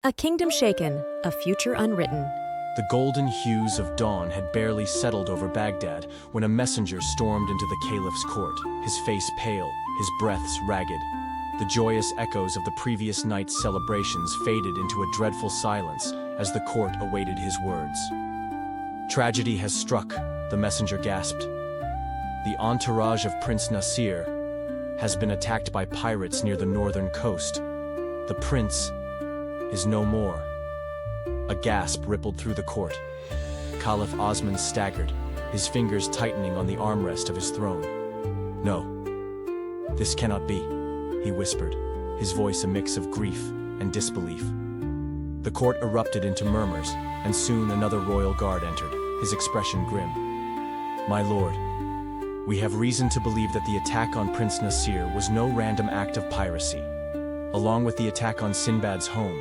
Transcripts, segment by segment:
A kingdom shaken, a future unwritten. The golden hues of dawn had barely settled over Baghdad when a messenger stormed into the Caliph's court, his face pale, his breaths ragged. The joyous echoes of the previous night's celebrations faded into a dreadful silence as the court awaited his words. "Tragedy has struck," the messenger gasped. "The entourage of Prince Nasir has been attacked by pirates near the northern coast. The prince is no more." A gasp rippled through the court. Caliph Osman staggered, his fingers tightening on the armrest of his throne. "No, this cannot be," he whispered, his voice a mix of grief and disbelief. The court erupted into murmurs, and soon another royal guard entered, his expression grim. "My lord, we have reason to believe that the attack on Prince Nasir was no random act of piracy. Along with the attack on Sinbad's home,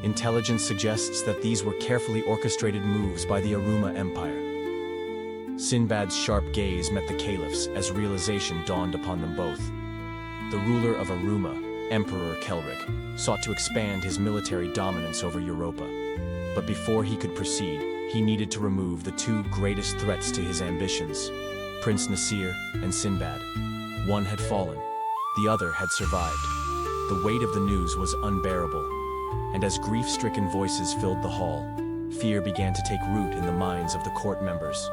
intelligence suggests that these were carefully orchestrated moves by the Aruma Empire." Sinbad's sharp gaze met the Caliph's as realization dawned upon them both. The ruler of Aruma, Emperor Kelric, sought to expand his military dominance over Europa. But before he could proceed, he needed to remove the two greatest threats to his ambitions, Prince Nasir and Sinbad. One had fallen, the other had survived. The weight of the news was unbearable, and as grief-stricken voices filled the hall, fear began to take root in the minds of the court members.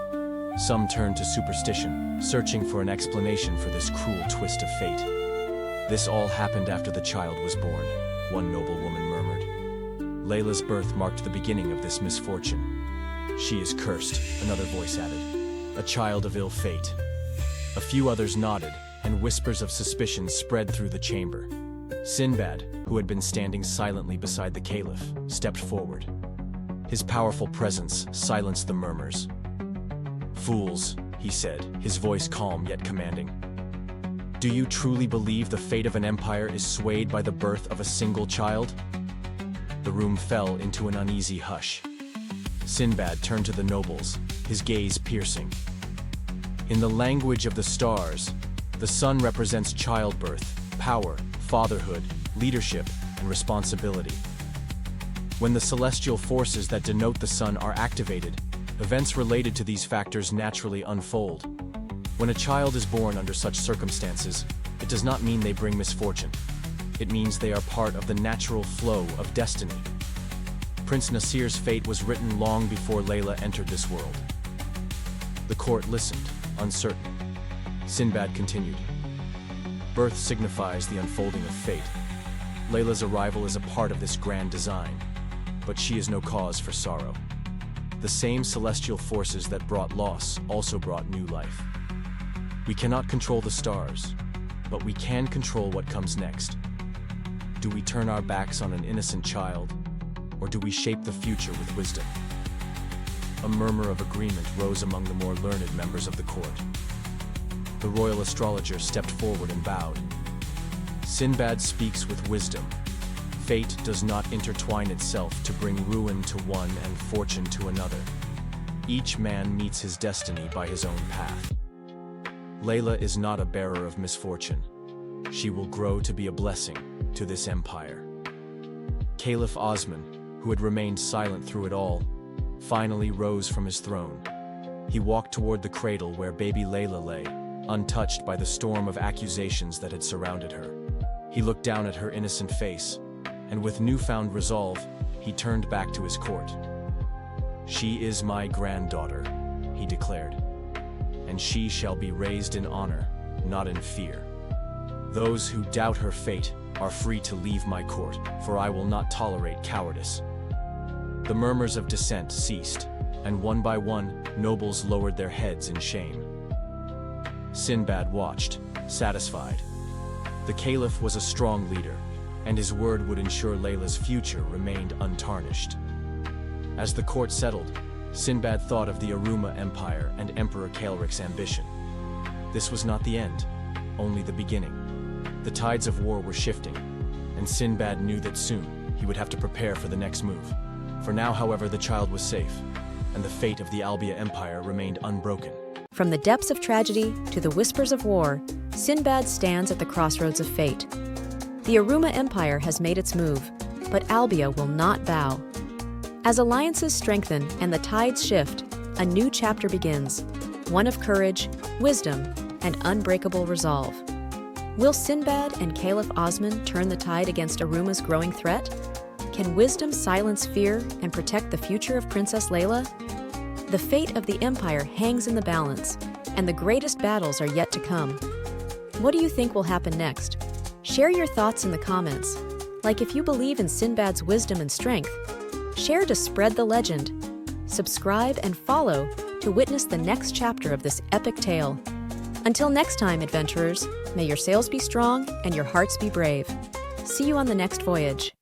Some turned to superstition, searching for an explanation for this cruel twist of fate. "This all happened after the child was born," one noble woman murmured. "Layla's birth marked the beginning of this misfortune." "She is cursed," another voice added. "A child of ill fate." A few others nodded, and whispers of suspicion spread through the chamber. Sinbad, who had been standing silently beside the Caliph, stepped forward. His powerful presence silenced the murmurs. "Fools," he said, his voice calm yet commanding. "Do you truly believe the fate of an empire is swayed by the birth of a single child?" The room fell into an uneasy hush. Sinbad turned to the nobles, his gaze piercing. "In the language of the stars, the sun represents childbirth, power, fatherhood, leadership, and responsibility. When the celestial forces that denote the sun are activated, events related to these factors naturally unfold. When a child is born under such circumstances, it does not mean they bring misfortune. It means they are part of the natural flow of destiny. Prince Nasir's fate was written long before Layla entered this world." The court listened, uncertain. Sinbad continued. "Birth signifies the unfolding of fate. Layla's arrival is a part of this grand design, but she is no cause for sorrow. The same celestial forces that brought loss also brought new life. We cannot control the stars, but we can control what comes next. Do we turn our backs on an innocent child, or do we shape the future with wisdom?" A murmur of agreement rose among the more learned members of the court. The royal astrologer stepped forward and bowed. "Sinbad speaks with wisdom. Fate does not intertwine itself to bring ruin to one and fortune to another. Each man meets his destiny by his own path. Layla is not a bearer of misfortune. She will grow to be a blessing to this empire." Caliph Osman, who had remained silent through it all, finally rose from his throne. He walked toward the cradle where baby Layla lay, untouched by the storm of accusations that had surrounded her. He looked down at her innocent face, and with newfound resolve, he turned back to his court. "She is my granddaughter," he declared, "and she shall be raised in honor, not in fear. Those who doubt her fate are free to leave my court, for I will not tolerate cowardice." The murmurs of dissent ceased, and one by one, nobles lowered their heads in shame. Sinbad watched, satisfied. The Caliph was a strong leader, and his word would ensure Layla's future remained untarnished. As the court settled, Sinbad thought of the Aruma Empire and Emperor Calric's ambition. This was not the end, only the beginning. The tides of war were shifting, and Sinbad knew that soon he would have to prepare for the next move. For now, however, the child was safe, and the fate of the Albia Empire remained unbroken. From the depths of tragedy to the whispers of war, Sinbad stands at the crossroads of fate. The Aruma Empire has made its move, but Albia will not bow. As alliances strengthen and the tides shift, a new chapter begins, one of courage, wisdom, and unbreakable resolve. Will Sinbad and Caliph Osman turn the tide against Aruma's growing threat? Can wisdom silence fear and protect the future of Princess Layla? The fate of the empire hangs in the balance, and the greatest battles are yet to come. What do you think will happen next? Share your thoughts in the comments. Like if you believe in Sinbad's wisdom and strength, share to spread the legend. Subscribe and follow to witness the next chapter of this epic tale. Until next time, adventurers, may your sails be strong and your hearts be brave. See you on the next voyage.